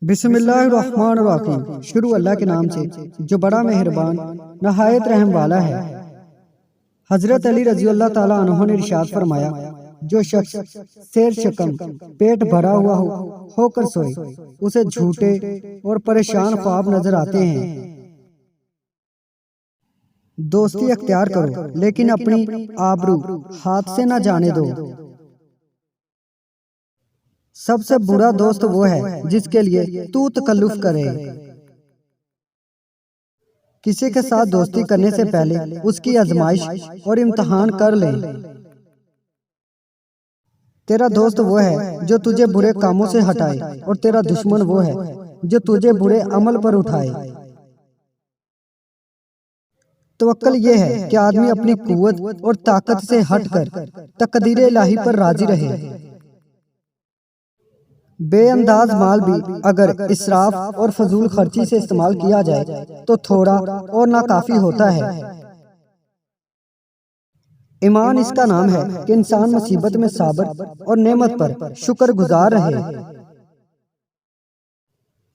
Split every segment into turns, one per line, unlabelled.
बिस्मिल्लाहिर्रहमानिर्रहीम। शुरू अल्लाह के नाम से जो बड़ा मेहरबान नहायत रहम वाला है। हजरत अली रजी अल्लाह ताला अन्हु ने इरशाद फरमाया, जो शख्स शेर शकम पेट भरा हुआ होकर सोए उसे झूठे और परेशान ख्वाब नजर आते हैं। दोस्ती अख्तियार करो लेकिन अपनी आबरू हाथ से न जाने दो। सबसे बुरा दोस्त वो है जिसके लिए तू तकल्लुफ करे। किसी के साथ दोस्ती करने से पहले उसकी आजमाइश और इम्तिहान कर ले। तेरा दोस्त वो है जो तुझे बुरे कामों से हटाए और तेरा दुश्मन वो है जो तुझे बुरे अमल पर उठाए। तवक्कल ये है कि आदमी अपनी कुव्वत और ताकत से हटकर तकदीर इलाही पर राजी रहे। बेअंदाज माल भी अगर इसराफ और फजूल खर्ची से इस्तेमाल किया जाए तो थोड़ा और नाकाफी होता है। ईमान इसका नाम है कि इंसान मुसीबत में साबर और नेमत पर शुक्रगुजार रहे।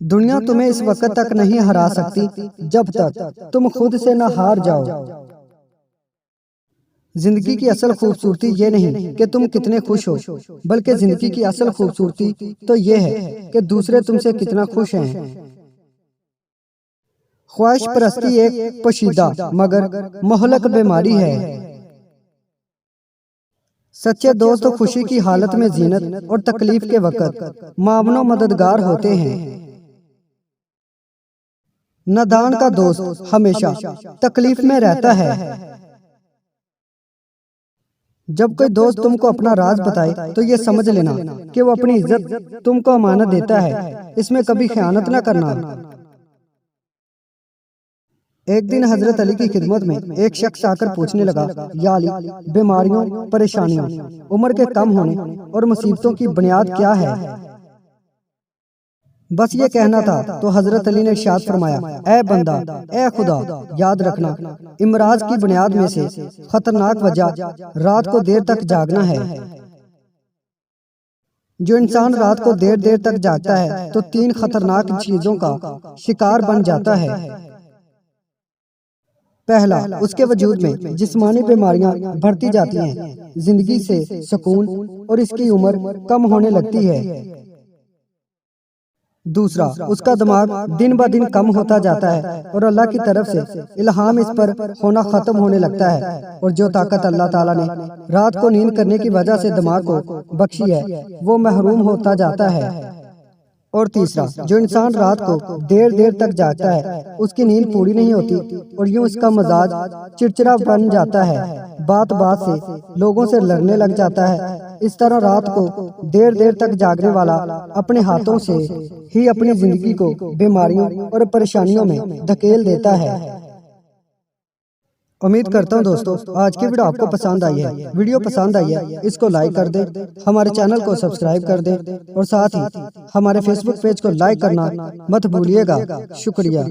दुनिया तुम्हें इस वक्त तक नहीं हरा सकती जब तक तुम खुद से न हार जाओ। जिंदगी की असल खूबसूरती ये नहीं कि तुम कितने खुश हो, बल्कि जिंदगी की असल खूबसूरती तो ये है कि दूसरे तुमसे कितना खुश हैं। ख्वाहिश परस्ती एक पोशीदा मगर मोहलक बीमारी है। सच्चे दोस्त खुशी की हालत में जीनत और तकलीफ के वक्त मावनो मददगार होते हैं। नादान का दोस्त हमेशा तकलीफ में रहता है। जब कोई दोस्त तुमको अपना राज बताए तो ये समझ लेना कि वो अपनी इज्जत तुमको अमानत देता है, इसमें कभी खयानत न करना। एक दिन हजरत अली की खिदमत में एक शख्स आकर पूछने लगा, या अली, बीमारियों, परेशानियों, उम्र के कम होने और मुसीबतों की बुनियाद क्या है? बस ये कहना था तो हजरत अली ने इरशाद फरमाया, ए बंदा, ए खुदा, याद रखना इमराज की बुनियाद में से खतरनाक वजह रात को देर तक जागना है। जो इंसान रात को देर देर तक जागता है तो 3 खतरनाक चीजों का शिकार बन जाता है। पहला, उसके वजूद में जिस्मानी बीमारियां बढ़ती जाती हैं, जिंदगी से सुकून और इसकी उम्र कम होने लगती है। दूसरा, उसका दिमाग दिन ब दिन कम होता जाता है और अल्लाह की तरफ से इल्हाम इस पर होना खत्म होने लगता है, और जो ताकत अल्लाह ताला ने रात को नींद करने की वजह से दिमाग को बख्शी है वो महरूम होता जाता है। और तीसरा, जो इंसान रात को देर देर तक जागता है उसकी नींद पूरी नहीं होती और यूं इसका मिजाज चिड़चिड़ा बन जाता है, बात बात से लोगों से लड़ने लग जाता है। इस तरह रात को देर देर तक जागने वाला अपने हाथों से ही अपनी जिंदगी को बीमारियों और परेशानियों में धकेल देता है। उम्मीद करता हूँ दोस्तों आज की वीडियो आपको पसंद आई है। वीडियो पसंद आई है इसको लाइक कर दें, हमारे चैनल को सब्सक्राइब कर दें और साथ ही हमारे फेसबुक पेज को लाइक करना मत भूलिएगा। शुक्रिया।